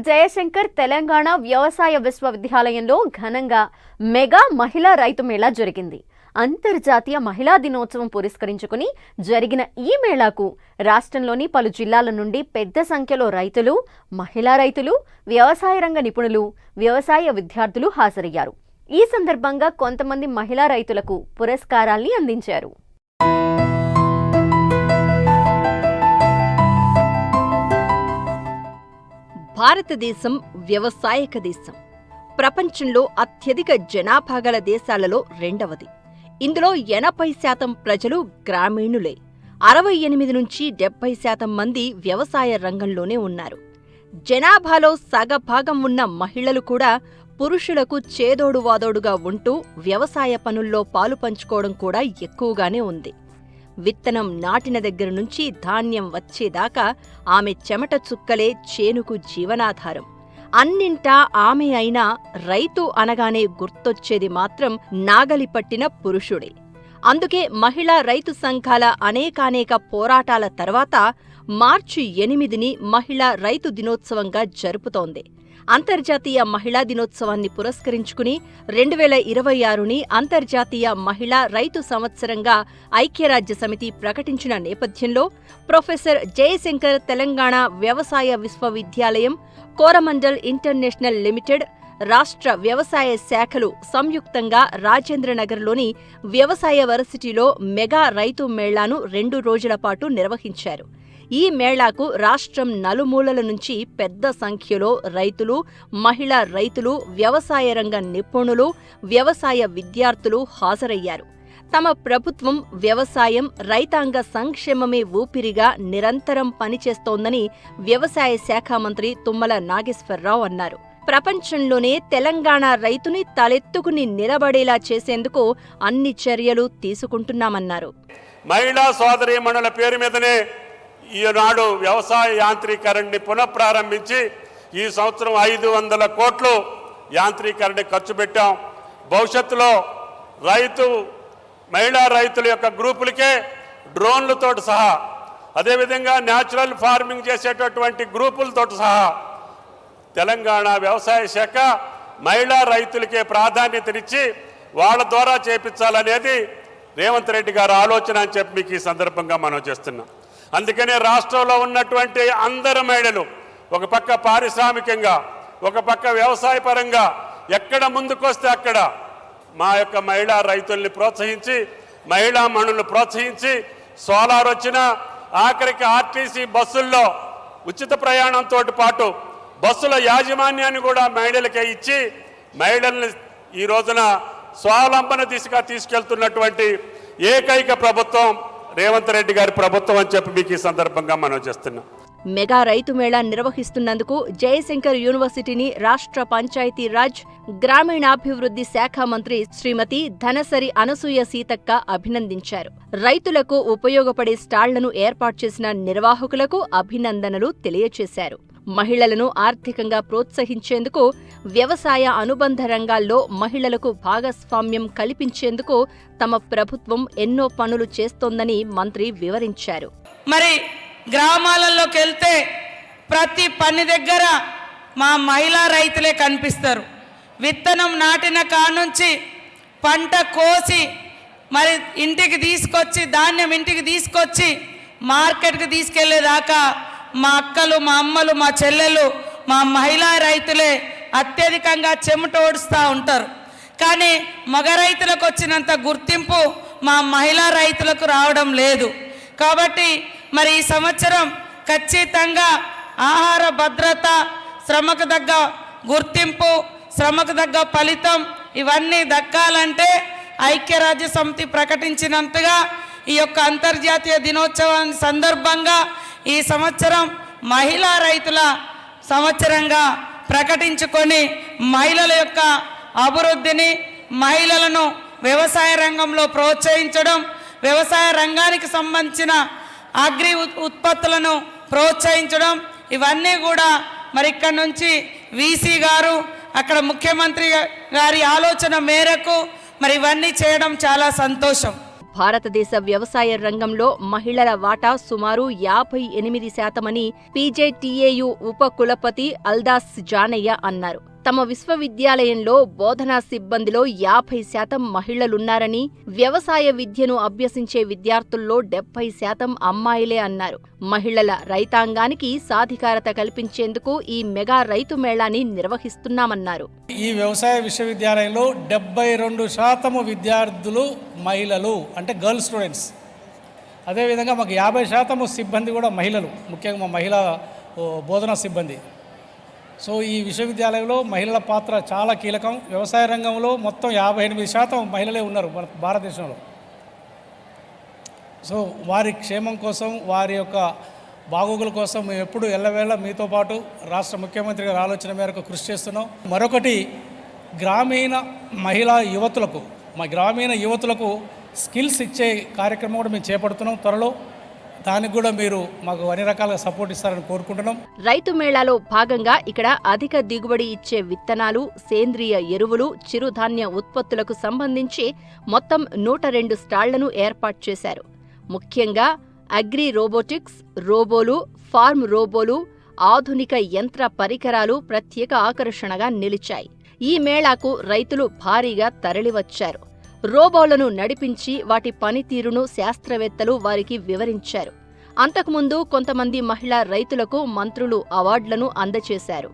జయశంకర్ తెలంగాణ వ్యవసాయ విశ్వవిద్యాలయంలో ఘనంగా మెగా మహిళా రైతు మేళా జరిగింది. అంతర్జాతీయ మహిళా దినోత్సవం పురస్కరించుకుని జరిగిన ఈ మేళాకు రాష్ట్రంలోని పలు జిల్లాల నుండి పెద్ద సంఖ్యలో రైతులు, మహిళా రైతులు, వ్యవసాయ రంగ నిపుణులు, వ్యవసాయ విద్యార్థులు హాజరయ్యారు. ఈ సందర్భంగా కొంతమంది మహిళా రైతులకు పురస్కారాల్ని అందించారు. భారతదేశం వ్యవసాయక దేశం. ప్రపంచంలో అత్యధిక జనాభా గల దేశాలలో రెండవది. ఇందులో 80% ప్రజలు గ్రామీణులే. 68 నుంచి 70% మంది వ్యవసాయ రంగంలోనే ఉన్నారు. జనాభాలో సగభాగం ఉన్న మహిళలు కూడా పురుషులకు చేదోడు వాదోడుగా ఉంటూ వ్యవసాయ పనుల్లో పాలు పంచుకోవడం కూడా ఎక్కువగానే ఉంది. విత్తనం నాటిన దగ్గర నుంచి ధాన్యం వచ్చేదాకా ఆమె చెమట చుక్కలే చేనుకు జీవనాధారం. అన్నింటా ఆమె అయినా రైతు అనగానే గుర్తొచ్చేది మాత్రం నాగలి పట్టిన పురుషుడే. అందుకే మహిళా రైతు సంఘాల అనేకానేక పోరాటాల తర్వాత మార్చి 8ని మహిళా రైతు దినోత్సవంగా జరుపుతోంది. అంతర్జాతీయ మహిళా దినోత్సవాన్ని పురస్కరించుకుని 2026ని అంతర్జాతీయ మహిళా రైతు సంవత్సరంగా ఐక్యరాజ్య సమితి ప్రకటించిన నేపథ్యంలో ప్రొఫెసర్ జయశంకర్ తెలంగాణ వ్యవసాయ విశ్వవిద్యాలయం, కోరమండల్ ఇంటర్నేషనల్ లిమిటెడ్, రాష్ట్ర వ్యవసాయ శాఖలు సంయుక్తంగా రాజేంద్రనగర్లోని వ్యవసాయ వర్సిటీలో మెగా రైతు మేళాను 2 రోజుల పాటు నిర్వహించారు. ఈ మేళాకు రాష్ట్రం నలుమూలల నుంచి పెద్ద సంఖ్యలో రైతులు, మహిళా రైతులు, వ్యవసాయ రంగ నిపుణులు, వ్యవసాయ విద్యార్థులు హాజరయ్యారు. తమ ప్రభుత్వం వ్యవసాయం, రైతాంగ సంక్షేమమే ఊపిరిగా నిరంతరం పనిచేస్తోందని వ్యవసాయ శాఖ మంత్రి తుమ్మల నాగేశ్వరరావు అన్నారు. ప్రపంచంలోనే తెలంగాణ రైతుని తలెత్తుకుని నిలబడేలా చేసేందుకు అన్ని చర్యలు తీసుకుంటున్నామన్నారు. మహిళా సోదరీమణుల పేరు మీదనే ఈనాడు వ్యవసాయ యాంత్రీకరణని పునఃప్రారంభించి ఈ సంవత్సరం 500 కోట్లు యాంత్రీకరణ ఖర్చు పెట్టాం. భవిష్యత్తులో మహిళా రైతుల యొక్క గ్రూపులకే డ్రోన్లతో సహా, అదేవిధంగా న్యాచురల్ ఫార్మింగ్ చేసేటటువంటి గ్రూపులతో సహా తెలంగాణ వ్యవసాయ శాఖ మహిళా రైతులకే ప్రాధాన్యతనిచ్చి వాళ్ళ ద్వారా చేపించాలనేది రేవంత్ రెడ్డి గారి ఆలోచన అని చెప్పి మీకు ఈ సందర్భంగా మనం చేస్తున్నాం. అందుకనే రాష్ట్రంలో ఉన్నటువంటి అందరు మహిళలు ఒక పక్క పారిశ్రామికంగా, ఒక పక్క వ్యవసాయ పరంగా ఎక్కడ ముందుకొస్తే అక్కడ మా యొక్క మహిళా రైతుల్ని ప్రోత్సహించి, మహిళా మణులను ప్రోత్సహించి, సోలార్ వచ్చిన ఆఖరికి ఆర్టీసీ బస్సుల్లో ఉచిత ప్రయాణంతో పాటు బస్సుల యాజమాన్యాన్ని కూడా మహిళలకే ఇచ్చి మహిళల్ని ఈ రోజున స్వావలంబన దిశగా తీసుకెళ్తున్నటువంటి ఏకైక ప్రభుత్వం రేవంత్ రెడ్డి గారి ప్రభుత్వం అని చెప్పి మీకు ఈ సందర్భంగా మనం చేస్తున్నాం. మెగా రైతు మేళా నిర్వహిస్తున్నందుకు జయశంకర్ యూనివర్సిటీని రాష్ట్ర పంచాయతీరాజ్, గ్రామీణాభివృద్ధి శాఖ మంత్రి శ్రీమతి ధనసరి అనసూయ సీతక్క అభినందించారు. రైతులకు ఉపయోగపడే స్టాళ్లను ఏర్పాటు చేసిన నిర్వాహకులకు అభినందనలు తెలియచేశారు. మహిళలను ఆర్థికంగా ప్రోత్సహించేందుకు, వ్యవసాయ అనుబంధ రంగాల్లో మహిళలకు భాగస్వామ్యం కల్పించేందుకు తమ ప్రభుత్వం ఎన్నో పనులు చేస్తోందని మంత్రి వివరించారు. మరి గ్రామాలలోకి వెళ్తే ప్రతి పని దగ్గర మా మహిళా రైతులే కనిపిస్తారు. విత్తనం నాటిన కానుంచి పంట కోసి మరి ఇంటికి తీసుకొచ్చి, ధాన్యం ఇంటికి తీసుకొచ్చి మార్కెట్కి తీసుకెళ్లేదాకా మా అక్కలు, మా అమ్మలు, మా చెల్లెలు, మా మహిళా రైతులే అత్యధికంగా చెమట ఓడుస్తూ ఉంటారు. కానీ మగ రైతులకు వచ్చినంత గుర్తింపు మా మహిళా రైతులకు రావడం లేదు. కాబట్టి మరి ఈ సంవత్సరం ఖచ్చితంగా ఆహార భద్రత, శ్రమకు తగ్గ గుర్తింపు, శ్రమకు తగ్గ ఫలితం ఇవన్నీ దక్కాలంటే ఐక్యరాజ్య సమితి ప్రకటించినంతగా ఈ యొక్క అంతర్జాతీయ దినోత్సవాన్ని సందర్భంగా ఈ సంవత్సరం మహిళా రైతుల సంవత్సరంగా ప్రకటించుకొని మహిళల యొక్క అభివృద్ధిని, మహిళలను వ్యవసాయ రంగంలో ప్రోత్సహించడం, వ్యవసాయ రంగానికి సంబంధించిన అగ్రి ఉత్పత్తులను ప్రోత్సహించడం, ఇవన్నీ కూడా మరి ఇక్కడ నుంచి వీసీ గారు, అక్కడ ముఖ్యమంత్రి గారి ఆలోచన మేరకు మరి ఇవన్నీ చేయడం చాలా సంతోషం. భారతదేశ వ్యవసాయ రంగంలో మహిళల వాటా సుమారు 58% అని పీజేటీఏయూ ఉప కులపతి అల్దాస్ జానయ్య అన్నారు. తమ విశ్వవిద్యాలయంలో బోధనా సిబ్బందిలో 50% మహిళలున్నారని, వ్యవసాయ విద్యను అభ్యసించే విద్యార్థుల్లో 70% అమ్మాయిలే అన్నారు. మహిళల రైతాంగానికి సాధికారత కల్పించేందుకు ఈ మెగా రైతు మేళాని నిర్వహిస్తున్నామన్నారు. ఈ వ్యవసాయ విశ్వవిద్యాలయంలో 72% విద్యార్థులు మహిళలు, అంటే గర్ల్ స్టూడెంట్స్. అదేవిధంగా మాకు 50% సిబ్బంది కూడా మహిళలు, ముఖ్యంగా మా మహిళా బోధనా సిబ్బంది. సో ఈ విశ్వవిద్యాలయంలో మహిళల పాత్ర చాలా కీలకం. వ్యవసాయ రంగంలో మొత్తం 58% మహిళలే ఉన్నారు మన భారతదేశంలో. సో వారి క్షేమం కోసం, వారి యొక్క బాగోగుల కోసం మేము ఎప్పుడు ఎల్లవేళ మీతో పాటు రాష్ట్ర ముఖ్యమంత్రి గారి ఆలోచన మేరకు కృషి చేస్తున్నాం. మరొకటి, గ్రామీణ మహిళా యువతులకు, మా గ్రామీణ యువతులకు స్కిల్స్ ఇచ్చే కార్యక్రమం కూడా మేము చేపడుతున్నాం త్వరలో. దానికి కూడా మీరు మాకు అన్ని రకాలుగా సపోర్ట్ ఇస్తారని కోరుకుంటున్నాం. రైతు మేళాలో భాగంగా ఇక్కడ అధిక దిగుబడి ఇచ్చే విత్తనాలు, సేంద్రియ ఎరువులు, చిరుధాన్య ఉత్పత్తులకు సంబంధించి మొత్తం 102 స్టాళ్లను ఏర్పాటు చేశారు. ముఖ్యంగా అగ్రి రోబోటిక్స్, రోబోలు, ఫార్మ్ రోబోలు, ఆధునిక యంత్ర పరికరాలు ప్రత్యేక ఆకర్షణగా నిలిచాయి. ఈ మేళాకు రైతులు భారీగా తరలివచ్చారు. రోబోలను నడిపించి వాటి పనితీరును శాస్త్రవేత్తలు వారికి వివరించారు. అంతకుముందు కొంతమంది మహిళా రైతులకు మంత్రులు అవార్డులను అందజేశారు.